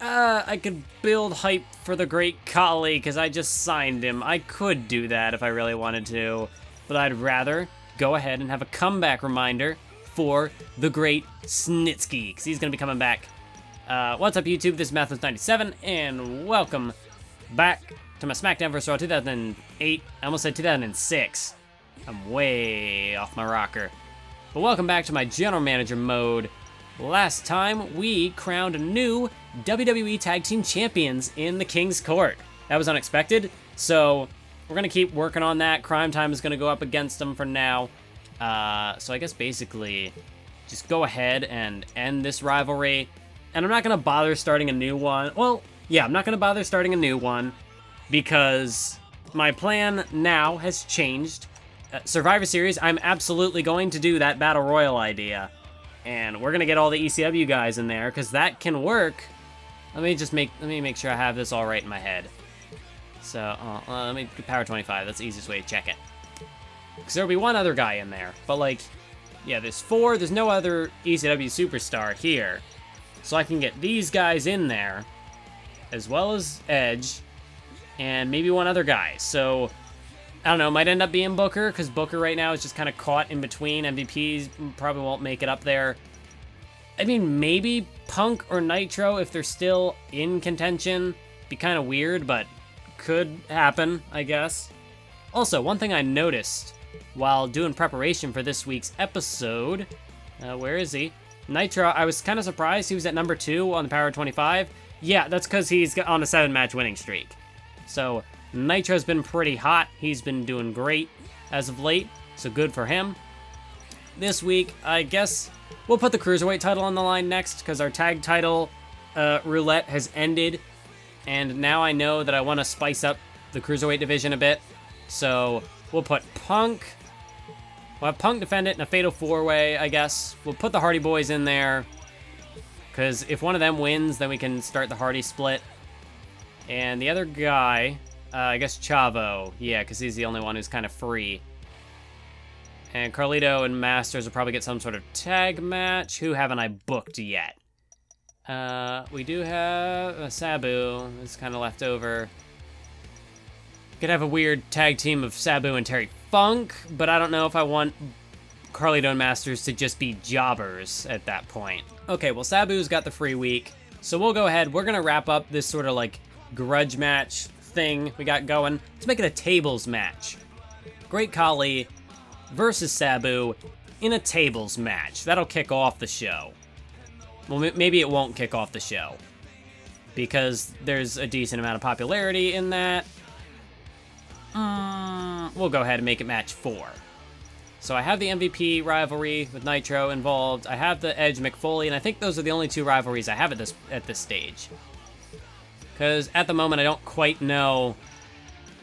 I could build hype for the Great Khali because I just signed him. I could do that if I really wanted to, but I'd rather go ahead and have a comeback reminder for the Great Snitsky because he's going to be coming back. What's up, YouTube? This is Mathos97, and welcome back to my SmackDown vs. Raw 2008. I almost said 2006. I'm way off my rocker. But welcome back to my General Manager mode. Last time, we crowned new WWE Tag Team Champions in the King's Court. That was unexpected, so we're going to keep working on that. Crime Time is going to go up against them for now. So I guess basically, just go ahead and end this rivalry. And I'm not going to bother starting a new one. Well, yeah, I'm not going to bother starting a new one because my plan now has changed. Survivor Series, I'm absolutely going to do that Battle Royal idea. And we're going to get all the ECW guys in there, because that can work. Let me make sure I have this all right in my head. So, let me do Power 25. That's the easiest way to check it. Because there'll be one other guy in there. But, like, yeah, there's 4. There's no other ECW superstar here. So I can get these guys in there, as well as Edge, and maybe one other guy. So, I don't know, might end up being Booker, because Booker right now is just kind of caught in between. MVPs probably won't make it up there. I mean, maybe Punk or Nitro if they're still in contention. Be kind of weird, but could happen, I guess. Also, one thing I noticed while doing preparation for this week's episode, where is he? Nitro, I was kind of surprised he was at number 2 on the Power 25. Yeah, that's because he's on a 7-match winning streak. So, Nitro's been pretty hot. He's been doing great as of late, so good for him. This week, I guess we'll put the Cruiserweight title on the line next, because our tag title roulette has ended, and now I know that I want to spice up the Cruiserweight division a bit. So, we'll put Punk. We'll have Punk defend it in a Fatal 4-Way, I guess. We'll put the Hardy Boys in there, because if one of them wins, then we can start the Hardy split. And the other guy, I guess Chavo. Yeah, because he's the only one who's kind of free. And Carlito and Masters will probably get some sort of tag match. Who haven't I booked yet? We do have Sabu. It's kind of left over. Could have a weird tag team of Sabu and Terry Funk, but I don't know if I want Carlito and Masters to just be jobbers at that point. Okay, well, Sabu's got the free week, so we'll go ahead. We're going to wrap up this sort of like grudge match thing we got going. Let's make it a tables match. Great Khali versus Sabu in a tables match. That'll kick off the show. Well, maybe it won't kick off the show, because there's a decent amount of popularity in that. We'll go ahead and make it match 4. So I have the MVP rivalry with Nitro involved. I have the Edge McFoley, and I think those are the only 2 rivalries I have at this stage. Because at the moment, I don't quite know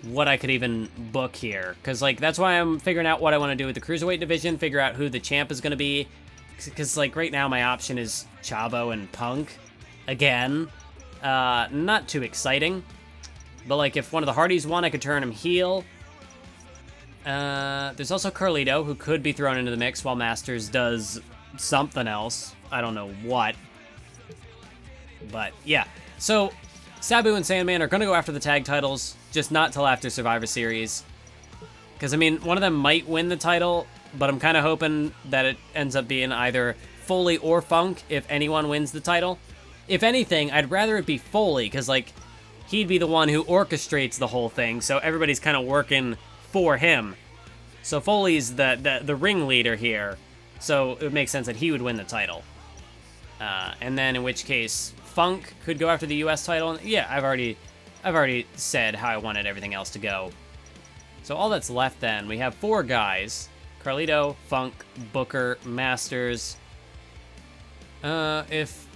what I could even book here. Because, like, that's why I'm figuring out what I want to do with the Cruiserweight division, figure out who the champ is going to be. Because, like, right now, my option is Chavo and Punk. Again. Not too exciting. But, like, if one of the Hardys won, I could turn him heel. There's also Carlito, who could be thrown into the mix while Masters does something else. I don't know what. But, yeah. So, Sabu and Sandman are going to go after the tag titles, just not till after Survivor Series. Because, I mean, one of them might win the title, but I'm kind of hoping that it ends up being either Foley or Funk if anyone wins the title. If anything, I'd rather it be Foley, because, like, he'd be the one who orchestrates the whole thing, so everybody's kind of working for him. So Foley's the ringleader here, so it would make sense that he would win the title. And then in which case, Funk could go after the US title. Yeah, I've already said how I wanted everything else to go. So all that's left then, we have 4 guys. Carlito, Funk, Booker, Masters. If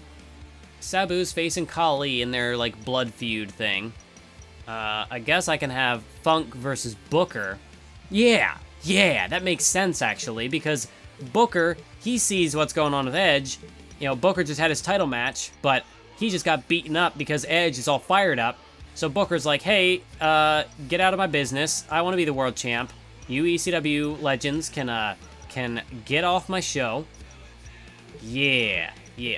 Sabu's facing Khali in their, like, blood feud thing, I guess I can have Funk versus Booker. Yeah, that makes sense, actually, because Booker, he sees what's going on with Edge. You know, Booker just had his title match, but he just got beaten up because Edge is all fired up. So Booker's like, hey, get out of my business. I want to be the world champ. You ECW legends can get off my show. Yeah,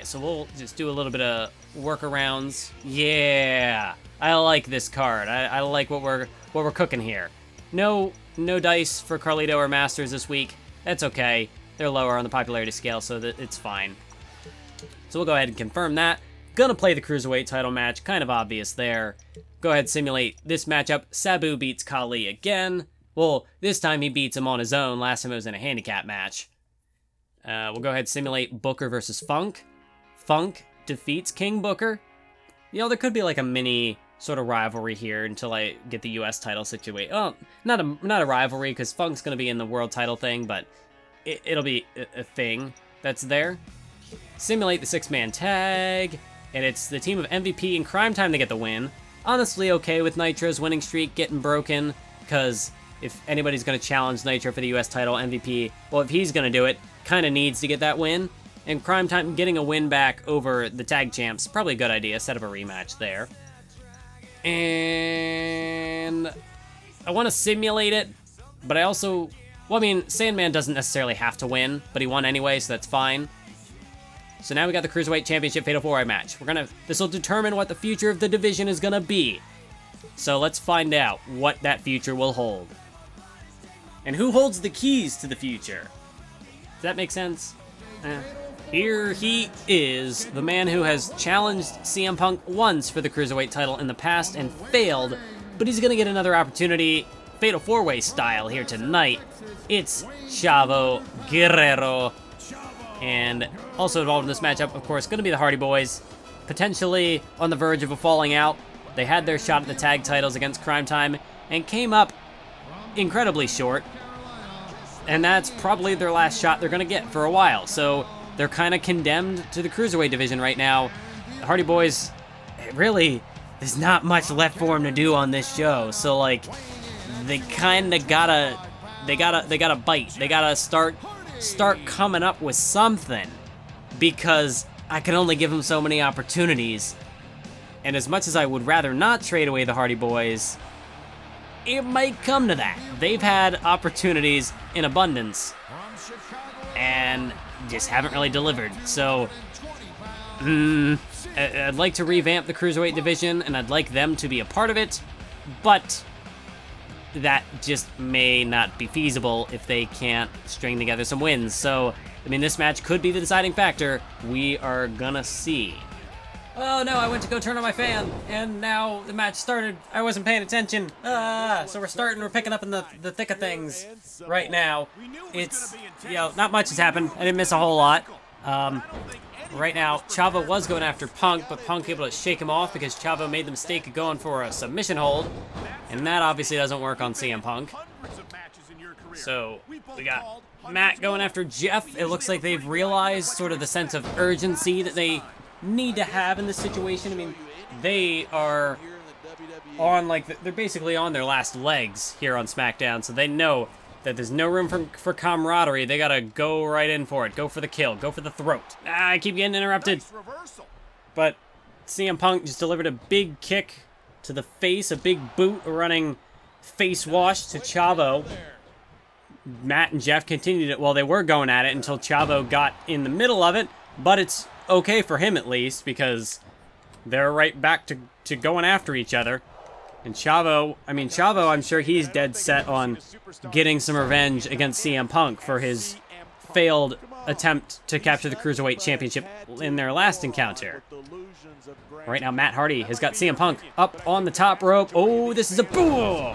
so we'll just do a little bit of workarounds. Yeah, I like this card. I like what we're cooking here. No dice for Carlito or Masters this week. That's okay. They're lower on the popularity scale, so that it's fine. So we'll go ahead and confirm that. Gonna play the Cruiserweight title match. Kind of obvious there. Go ahead and simulate this matchup. Sabu beats Khali again. Well, this time he beats him on his own. Last time it was in a handicap match. We'll go ahead and simulate Booker versus Funk. Funk defeats King Booker. You know, there could be like a mini sort of rivalry here until I get the US title situation. Oh, not a rivalry, because Funk's going to be in the world title thing, but it'll be a thing that's there. Simulate the 6-man tag, and it's the team of MVP and Crime Time to get the win. Honestly okay with Nitro's winning streak getting broken, because if anybody's going to challenge Nitro for the US title, MVP, well, if he's going to do it, kind of needs to get that win. And Crime Time getting a win back over the tag champs, probably a good idea. Set up a rematch there. And I want to simulate it, but I also, well, I mean, Sandman doesn't necessarily have to win, but he won anyway, so that's fine. So now we got the Cruiserweight Championship Fatal 4-Way match. This will determine what the future of the division is gonna be. So let's find out what that future will hold. And who holds the keys to the future? Does that make sense? Here he is, the man who has challenged CM Punk once for the Cruiserweight title in the past and failed, but he's gonna get another opportunity, Fatal 4-Way style here tonight. It's Chavo Guerrero. And also involved in this matchup, of course, gonna be the Hardy Boys, potentially on the verge of a falling out. They had their shot at the tag titles against Crime Time and came up incredibly short. And that's probably their last shot they're gonna get for a while. So they're kind of condemned to the Cruiserweight division right now. The Hardy Boys, really, there's not much left for them to do on this show. So like, they kind of gotta bite. They gotta start coming up with something, because I can only give them so many opportunities. And as much as I would rather not trade away the Hardy Boys, it might come to that. They've had opportunities in abundance and just haven't really delivered. So I'd like to revamp the Cruiserweight division, and I'd like them to be a part of it, but that just may not be feasible if they can't string together some wins. So, I mean, this match could be the deciding factor. We are gonna see. Oh no, I went to go turn on my fan, and now the match started. I wasn't paying attention. So we're picking up in the thick of things right now. It's, you know, not much has happened. I didn't miss a whole lot. Right now, Chavo was going after Punk, but Punk able to shake him off because Chavo made the mistake of going for a submission hold, and that obviously doesn't work on CM Punk. So we got Matt going after Jeff. It looks like they've realized sort of the sense of urgency that they need to have in this situation. I mean, they are on, like, they're basically on their last legs here on SmackDown, so they know that there's no room for camaraderie. They gotta go right in for it. Go for the kill. Go for the throat. I keep getting interrupted. But CM Punk just delivered a big kick to the face, a big boot, a running face wash to Chavo. Matt and Jeff continued it. Well, they were going at it until Chavo got in the middle of it, but it's okay for him at least, because they're right back to going after each other. And Chavo, I'm sure he's dead set on getting some revenge against CM Punk for his failed attempt to capture the Cruiserweight Championship in their last encounter. Right now, Matt Hardy has got CM Punk up on the top rope. Oh, this is a boom!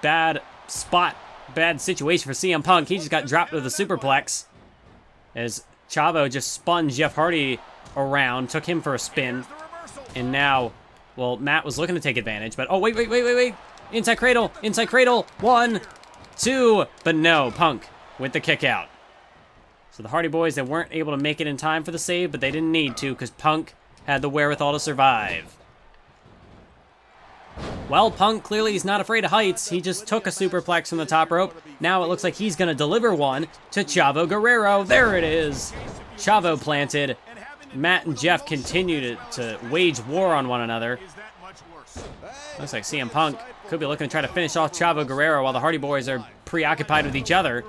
Bad spot, bad situation for CM Punk. He just got dropped with a superplex as Chavo just spun Jeff Hardy around, took him for a spin, and now, well, Matt was looking to take advantage, but, oh, wait. Inside cradle. 1, 2, but no, Punk with the kick out. So the Hardy Boys, they weren't able to make it in time for the save, but they didn't need to, because Punk had the wherewithal to survive. Well, Punk clearly is not afraid of heights. He just took a superplex from the top rope. Now it looks like he's going to deliver one to Chavo Guerrero. There it is. Chavo planted. Matt and Jeff continue to wage war on one another. Looks like CM Punk could be looking to try to finish off Chavo Guerrero while the Hardy Boys are preoccupied with each other.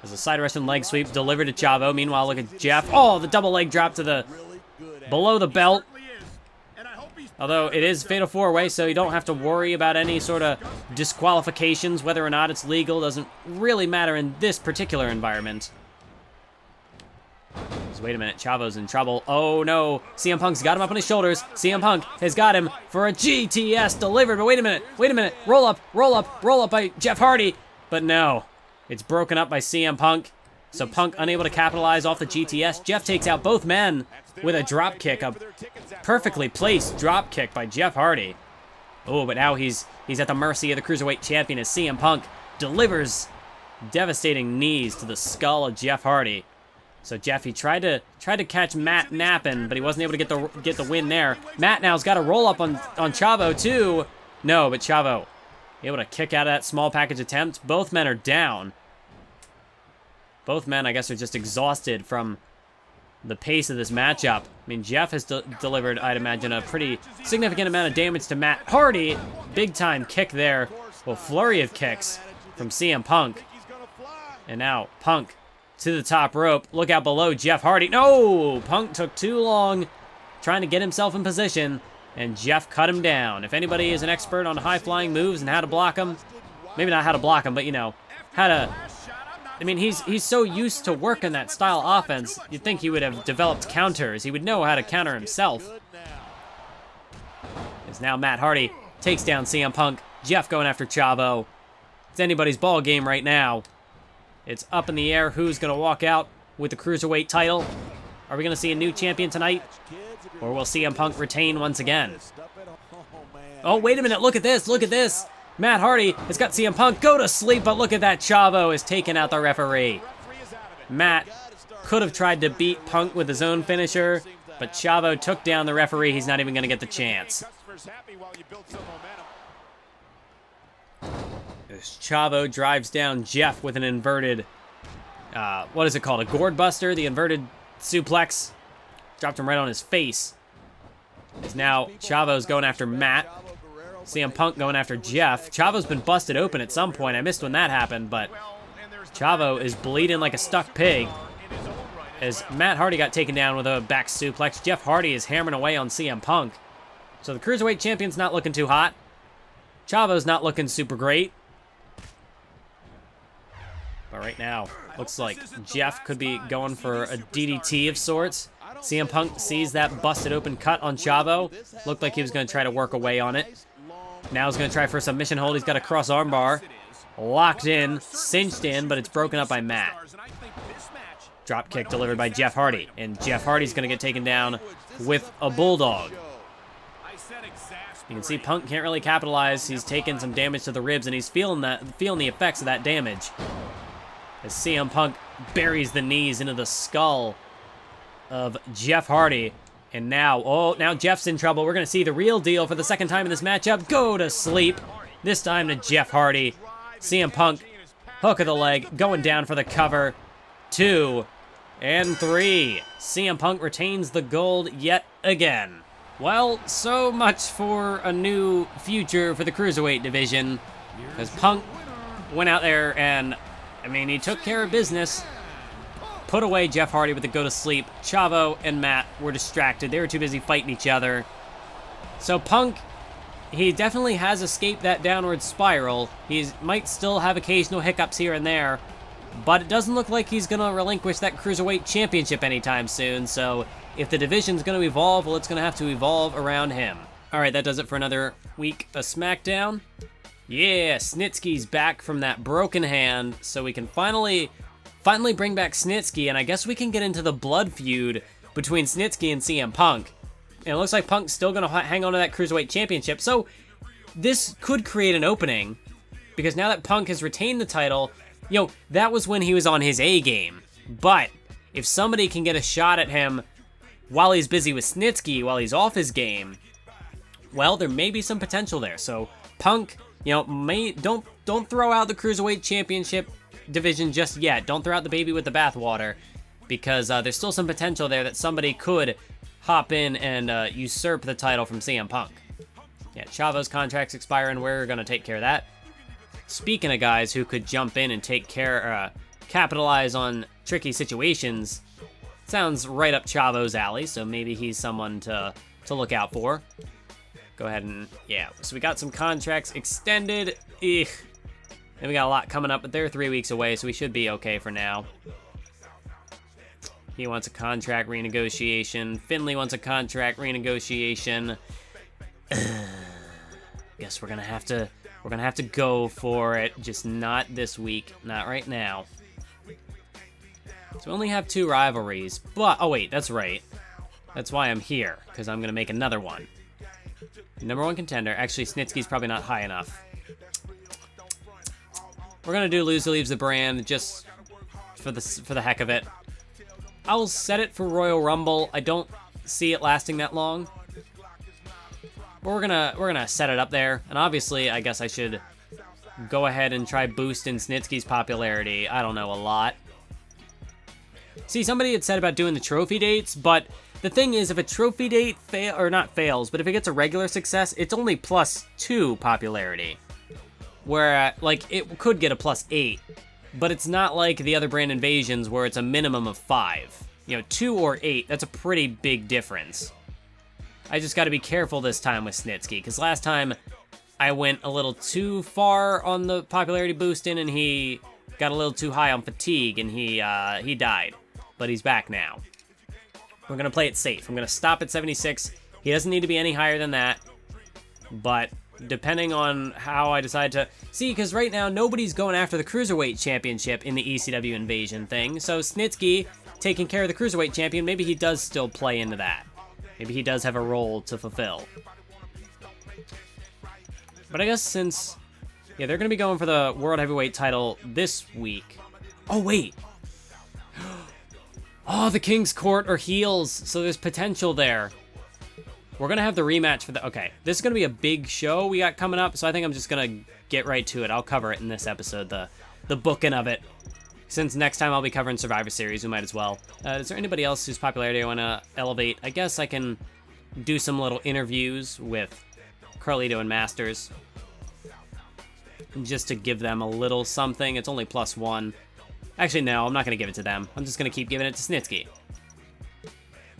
As a side Russian leg sweep delivered to Chavo. Meanwhile, look at Jeff. Oh, the double leg drop to the below the belt. Although it is Fatal 4-Way, so you don't have to worry about any sort of disqualifications. Whether or not it's legal doesn't really matter in this particular environment. Just wait a minute, Chavo's in trouble. Oh no, CM Punk's got him up on his shoulders. CM Punk has got him for a GTS delivered, but wait a minute. Roll up by Jeff Hardy. But no, it's broken up by CM Punk. So Punk unable to capitalize off the GTS. Jeff takes out both men with a drop kick, a perfectly placed drop kick by Jeff Hardy. Oh, but now he's at the mercy of the Cruiserweight Champion as CM Punk delivers devastating knees to the skull of Jeff Hardy. So Jeff, he tried to catch Matt napping, but he wasn't able to get the win there. Matt now's got a roll up on Chavo too. No, but Chavo able to kick out of that small package attempt. Both men are down. Both men, I guess, are just exhausted from the pace of this matchup. I mean, Jeff has delivered, I'd imagine, a pretty significant amount of damage to Matt Hardy. Big time kick there. Well, flurry of kicks from CM Punk. And now Punk to the top rope. Look out below Jeff Hardy. No! Punk took too long trying to get himself in position, and Jeff cut him down. If anybody is an expert on high-flying moves and how to block them, maybe not how to block them, but, you know, how to... I mean, he's so used to working that style offense, you'd think he would have developed counters. He would know how to counter himself. As now Matt Hardy takes down CM Punk. Jeff going after Chavo. It's anybody's ball game right now. It's up in the air. Who's going to walk out with the Cruiserweight title? Are we going to see a new champion tonight? Or will CM Punk retain once again? Oh, wait a minute. Look at this. Look at this. Matt Hardy has got CM Punk go to sleep, but look at that. Chavo is taking out the referee. Matt could have tried to beat Punk with his own finisher, but Chavo took down the referee. He's not even going to get the chance. As Chavo drives down Jeff with an inverted, what is it called? A gourd buster? The inverted suplex. Dropped him right on his face. As now Chavo's going after Matt. CM Punk going after Jeff. Chavo's been busted open at some point. I missed when that happened, but Chavo is bleeding like a stuck pig. As Matt Hardy got taken down with a back suplex, Jeff Hardy is hammering away on CM Punk. So the Cruiserweight Champion's not looking too hot. Chavo's not looking super great. But right now, looks like Jeff could be going for a DDT of sorts. CM Punk sees that busted open cut on Chavo. Looked like he was going to try to work away on it. Now he's going to try for a submission hold. He's got a cross arm bar. Locked in, cinched in, but it's broken up by Matt. Drop kick delivered by Jeff Hardy. And Jeff Hardy's going to get taken down with a bulldog. You can see Punk can't really capitalize. He's taking some damage to the ribs, and he's feeling the effects of that damage. As CM Punk buries the knees into the skull of Jeff Hardy. And now, now Jeff's in trouble. We're going to see the real deal for the second time in this matchup. Go to sleep. This time to Jeff Hardy. CM Punk, hook of the leg, going down for the cover. 2 and 3. CM Punk retains the gold yet again. Well, so much for a new future for the Cruiserweight division. Because Punk went out there and, I mean, he took care of business. Put away Jeff Hardy with the go to sleep. Chavo and Matt were distracted. They were too busy fighting each other. So Punk, he definitely has escaped that downward spiral. He might still have occasional hiccups here and there, but it doesn't look like he's going to relinquish that Cruiserweight Championship anytime soon. So if the division's going to evolve, well, it's going to have to evolve around him. All right, that does it for another week of SmackDown. Yeah, Snitsky's back from that broken hand, so we can finally bring back Snitsky, and I guess we can get into the blood feud between Snitsky and CM Punk. And it looks like Punk's still going to hang on to that Cruiserweight Championship, so this could create an opening, because now that Punk has retained the title, you know, that was when he was on his A game. But if somebody can get a shot at him while he's busy with Snitsky, while he's off his game, well, there may be some potential there. So Punk, you know, don't throw out the Cruiserweight Championship division just yet. Don't throw out the baby with the bathwater, because there's still some potential there that somebody could hop in and usurp the title from CM Punk. Yeah, Chavo's contract's expiring. We're going to take care of that. Speaking of guys who could jump in and take care, capitalize on tricky situations, Sounds right up Chavo's alley, so maybe he's someone to look out for. Go ahead and, yeah. So we got some contracts extended. Eugh. And we got a lot coming up, but they're 3 weeks away, so we should be okay for now. He wants a contract renegotiation. Finley wants a contract renegotiation. Guess we're gonna have to go for it. Just not this week. Not right now. So we only have 2 rivalries, but oh wait, that's right. That's why I'm here, because I'm gonna make another one. Number 1 contender. Actually, Snitsky's probably not high enough. We're gonna do Loser Leaves the Brand just for the heck of it. I'll set it for Royal Rumble. I don't see it lasting that long. But we're gonna set it up there. And obviously, I guess I should go ahead and try boosting Snitsky's popularity. I don't know, a lot. See, somebody had said about doing the trophy dates, but the thing is, if a trophy date fails, but if it gets a regular success, it's only +2 popularity. Where, like, it could get a +8, but it's not like the other brand invasions where it's a minimum of 5. You know, 2 or 8, that's a pretty big difference. I just gotta be careful this time with Snitsky, because last time I went a little too far on the popularity boosting, and he got a little too high on fatigue, and he died. But he's back now. We're gonna play it safe. I'm gonna stop at 76. He doesn't need to be any higher than that, but depending on how I decide to... See, because right now, nobody's going after the Cruiserweight Championship in the ECW Invasion thing, so Snitsky taking care of the Cruiserweight Champion, maybe he does still play into that. Maybe he does have a role to fulfill. But I guess since... Yeah, they're going to be going for the World Heavyweight title this week. Oh, wait! Oh, the King's Court are heels, so there's potential there. We're going to have the rematch for the... Okay, this is going to be a big show we got coming up, so I think I'm just going to get right to it. I'll cover it in this episode, the booking of it. Since next time I'll be covering Survivor Series, we might as well. Is there anybody else whose popularity I want to elevate? I guess I can do some little interviews with Carlito and Masters. Just to give them a little something. It's only +1. Actually, no, I'm not going to give it to them. I'm just going to keep giving it to Snitsky.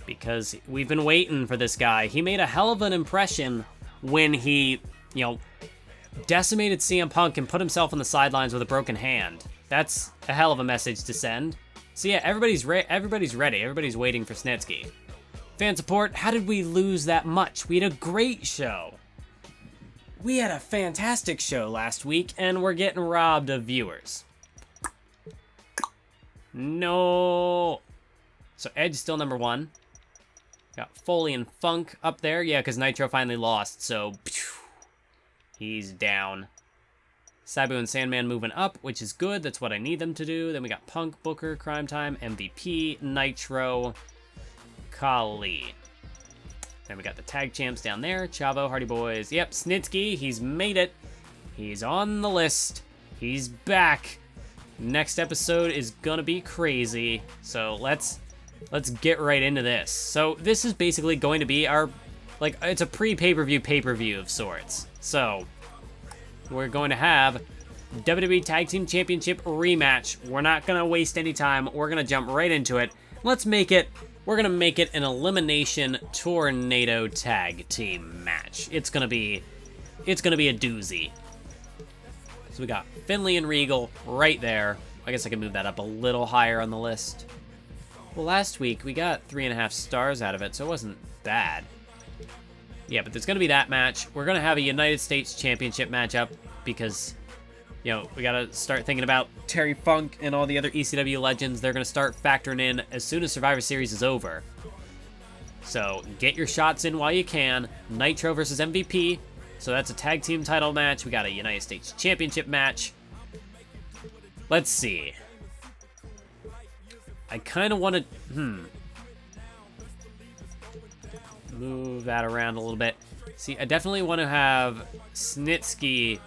Because we've been waiting for this guy. He made a hell of an impression when he, you know, decimated CM Punk and put himself on the sidelines with a broken hand. That's a hell of a message to send. So yeah, everybody's ready. Everybody's waiting for Snitsky. Fan support, how did we lose that much? We had a great show. We had a fantastic show last week, and we're getting robbed of viewers. No. So Edge still number 1. Got Foley and Funk up there. Yeah, because Nitro finally lost, so he's down. Sabu and Sandman moving up, which is good. That's what I need them to do. Then we got Punk, Booker, Crime Time, MVP, Nitro, Kali. Then we got the tag champs down there. Chavo, Hardy Boys. Yep, Snitsky, he's made it. He's on the list. He's back. Next episode is gonna be crazy. So let's get right into this. So this is basically going to be our, like, it's a pay-per-view of sorts. So we're going to have WWE Tag Team Championship rematch. We're not going to waste any time. We're going to jump right into it. We're going to make it an elimination tornado tag team match. It's going to be a doozy. So we got Finley and Regal right there. I guess I can move that up a little higher on the list. Well, last week we got 3.5 stars out of it, so it wasn't bad. Yeah, but there's going to be that match. We're going to have a United States Championship matchup because, you know, we got to start thinking about Terry Funk and all the other ECW legends. They're going to start factoring in as soon as Survivor Series is over. So get your shots in while you can. Nitro versus MVP. So that's a tag team title match. We got a United States Championship match. Let's see. I kind of want to... Move that around a little bit. See, I definitely want to have Snitsky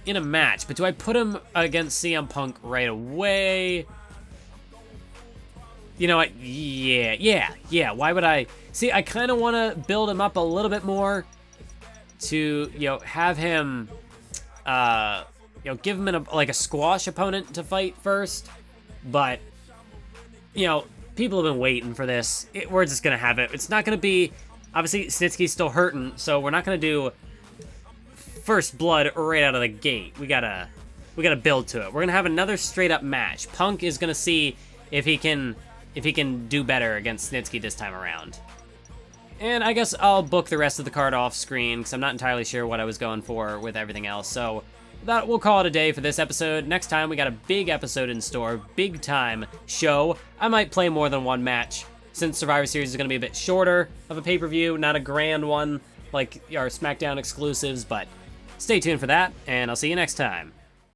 in a match, but do I put him against CM Punk right away? You know what? Yeah. Why would I? See, I kind of want to build him up a little bit more to, you know, have him, give him like a squash opponent to fight first. But, you know, People have been waiting for this. We're just gonna have it. It's not gonna be... Obviously, Snitsky's still hurting, so we're not gonna do first blood right out of the gate. We gotta build to it. We're gonna have another straight-up match. Punk is gonna see if he can do better against Snitsky this time around. And I guess I'll book the rest of the card off screen, because I'm not entirely sure what I was going for with everything else. So we'll call it a day for this episode. Next time, we got a big episode in store, big time show. I might play more than one match, since Survivor Series is going to be a bit shorter of a pay-per-view, not a grand one like our SmackDown exclusives, but stay tuned for that, and I'll see you next time.